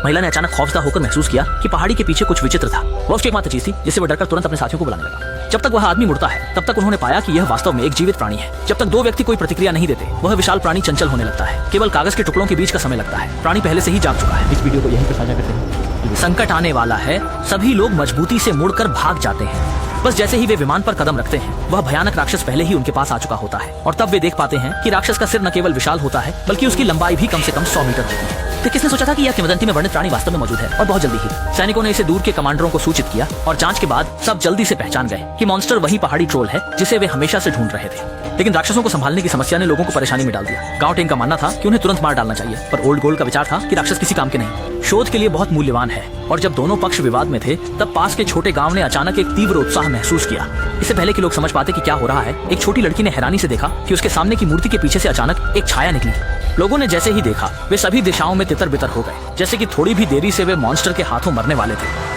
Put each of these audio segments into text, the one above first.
महिला ने अचानक खौफजदा होकर महसूस किया कि पहाड़ी के पीछे कुछ विचित्र था। वह उसकी एकमात्र चीज थी जिससे वह डरकर तुरंत अपने साथियों को बुलाने लगा। जब तक वह आदमी मुड़ता है तब तक उन्होंने पाया कि यह वास्तव में एक जीवित प्राणी है। जब तक दो व्यक्ति कोई प्रतिक्रिया नहीं देते वह विशाल प्राणी चंचल होने लगता है। केवल कागज के टुकड़ों के बीच का समय लगता है। प्राणी पहले से ही जाग चुका है। इस वीडियो को यहीं पर साझा करते हैं। संकट आने वाला है, सभी लोग मजबूती से मुड़कर भाग जाते हैं। बस जैसे ही वे विमान पर कदम रखते हैं वह भयानक राक्षस पहले ही उनके पास आ चुका होता है और तब वे देख पाते हैं कि राक्षस का सिर न केवल विशाल होता है बल्कि उसकी लंबाई भी कम से कम 100 मीटर होती है। तो किसने सोचा था कि यह किंवदंती में वर्णित प्राणी वास्तव में मौजूद है। और बहुत जल्दी ही सैनिकों ने इसे दूर के कमांडरों को सूचित किया और जांच के बाद सब जल्दी से पहचान गए कि मॉन्स्टर वही पहाड़ी ट्रोल है जिसे वे हमेशा से ढूंढ रहे थे। लेकिन राक्षसों को संभालने की समस्या ने लोगों को परेशानी में डाल दिया। गांव टेंग का मानना था कि उन्हें तुरंत मार डालना चाहिए, पर ओल्ड गोल्ड का विचार था कि राक्षस किसी काम के नहीं, शोध के लिए बहुत मूल्यवान है। और जब दोनों पक्ष विवाद में थे तब पास के छोटे गांव ने अचानक एक तीव्र उत्साह महसूस किया। इससे पहले कि लोग समझ पाते कि क्या हो रहा है, एक छोटी लड़की ने हैरानी से देखा कि उसके सामने की मूर्ति के पीछे से अचानक एक छाया निकली। लोगों ने जैसे ही देखा वे सभी दिशाओं में तितर बितर हो गए, जैसे कि थोड़ी भी देरी से वे मॉन्स्टर के हाथों मरने वाले थे।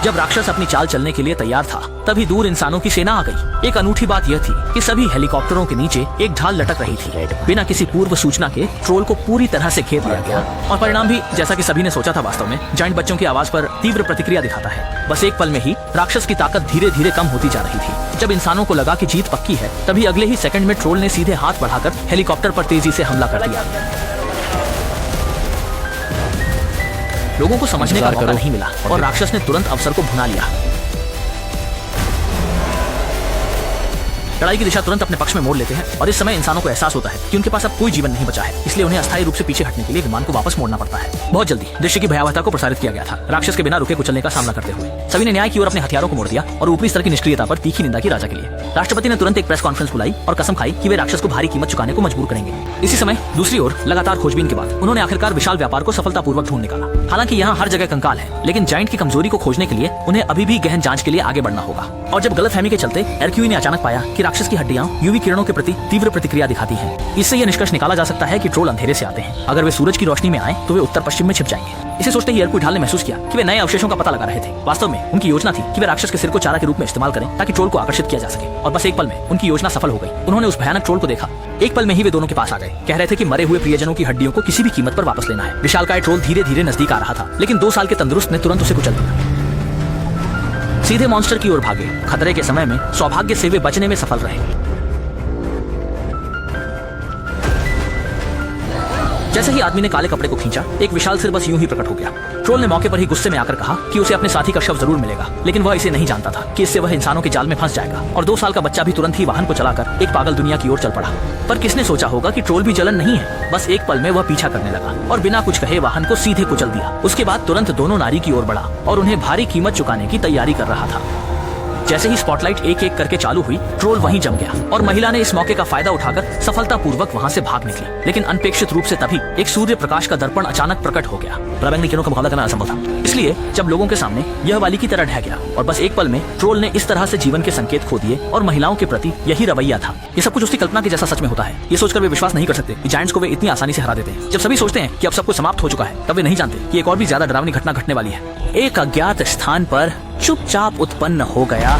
जब राक्षस अपनी चाल चलने के लिए तैयार था तभी दूर इंसानों की सेना आ गई। एक अनूठी बात यह थी कि सभी हेलीकॉप्टरों के नीचे एक ढाल लटक रही थी। बिना किसी पूर्व सूचना के ट्रोल को पूरी तरह से घेर लिया गया और परिणाम भी जैसा कि सभी ने सोचा था वास्तव में जायंट बच्चों की आवाज पर तीव्र प्रतिक्रिया दिखाता है। बस एक पल में ही राक्षस की ताकत धीरे धीरे कम होती जा रही थी। जब इंसानों को लगा कि जीत पक्की है तभी अगले ही सेकंड में ट्रोल ने सीधे हाथ बढ़ाकर हेलीकॉप्टर पर तेजी से हमला कर दिया। लोगों को समझने का मौका नहीं मिला और राक्षस ने तुरंत अवसर को भुना लिया। लड़ाई की दिशा तुरंत अपने पक्ष में मोड़ लेते हैं और इस समय इंसानों को एहसास होता है कि उनके पास अब कोई जीवन नहीं बचा है, इसलिए उन्हें अस्थायी रूप से पीछे हटने के लिए विमान को वापस मोड़ना पड़ता है। बहुत जल्दी दृश्य की भयावहता को प्रसारित किया गया था। राक्षस के बिना रुके कुचलने का सामना करते हुए सभी ने न्याय की ओर अपने हथियारों को मोड़ दिया और ऊपरी स्तर की निष्क्रियता पर तीखी निंदा की राजा के लिए। राष्ट्रपति ने तुरंत एक प्रेस कॉन्फ्रेंस बुलाई और कसम खाई कि वे राक्षस को भारी कीमत चुकाने को मजबूर करेंगे। इसी समय दूसरी ओर लगातार खोजबीन के बाद उन्होंने आखिरकार विशाल व्यापार को सफलतापूर्वक ढूंढ निकाला। हालांकि यहाँ हर जगह कंकाल है, लेकिन जायंट की कमजोरी को खोजने के लिए उन्हें अभी भी गहन जांच के लिए आगे बढ़ना होगा। और जब गलतफहमी के चलते एरक्यूई ने अचानक पाया कि राक्षस की हड्डियां यूवी किरणों के प्रति तीव्र प्रतिक्रिया दिखाती हैं। इससे यह निष्कर्ष निकाला जा सकता है कि ट्रोल अंधेरे से आते हैं। अगर वे सूरज की रोशनी में आए तो वे उत्तर पश्चिम में छिप जाएंगे। इसे सोचते ही एरक्यूई ढाल ने महसूस किया कि वे नए अवशेषों का पता लगा रहे थे। वास्तव में उनकी योजना थी कि वे राक्षस के सिर को चारा के रूप में इस्तेमाल करें ताकि ट्रोल को आकर्षित किया जा सके। और बस एक पल में उनकी योजना सफल हो गई। उन्होंने उस भयानक ट्रोल को देखा। एक पल में ही वे दोनों के पास आ गए। कह रहे थे कि मरे हुए प्रियजनों की हड्डियों को किसी भी कीमत पर वापस लेना है। विशालकाय ट्रोल धीरे धीरे नजदीक आ रहा था, लेकिन 2 साल के तंदुरुस्त ने तुरंत उसे कुचल दिया। सीधे मॉन्स्टर की ओर भागे। खतरे के समय में सौभाग्य से वे बचने में सफल रहे। जैसे ही आदमी ने काले कपड़े को खींचा एक विशाल सिर बस यूं ही प्रकट हो गया। ट्रोल ने मौके पर ही गुस्से में आकर कहा कि उसे अपने साथी का शव जरूर मिलेगा, लेकिन वह इसे नहीं जानता था कि इससे वह इंसानों के जाल में फंस जाएगा। और 2 साल का बच्चा भी तुरंत ही वाहन को चलाकर एक पागल दुनिया की ओर चल पड़ा। पर किसने सोचा होगा कि ट्रोल भी जलन नहीं है। बस एक पल में वह पीछा करने लगा और बिना कुछ कहे वाहन को सीधे कुचल दिया। उसके बाद तुरंत दोनों नारी की ओर बढ़ा और उन्हें भारी कीमत चुकाने की तैयारी कर रहा था। जैसे ही स्पॉटलाइट एक एक करके चालू हुई ट्रोल वहीं जम गया और महिला ने इस मौके का फायदा उठाकर सफलतापूर्वक वहां से भाग निकली। लेकिन अनपेक्षित रूप से तभी एक सूर्य प्रकाश का दर्पण अचानक प्रकट हो गया। प्रबंधन किरणों का मुकाबला करना असंभव था, इसलिए जब लोगों के सामने यह वाली की तरह ढह गया और बस एक पल में ट्रोल ने इस तरह से जीवन के संकेत खो दिए और महिलाओं के प्रति यही रवैया था। ये सब कुछ उसकी कल्पना के जैसा सच में होता है। ये सोचकर वे विश्वास नहीं कर सकते कि जायंट्स को वे इतनी आसानी से हरा देते हैं। जब सभी सोचते हैं कि अब सब कुछ समाप्त हो चुका है तब वे नहीं जानते कि एक और भी ज्यादा डरावनी घटना घटने वाली है। एक अज्ञात स्थान पर चुपचाप उत्पन्न हो गया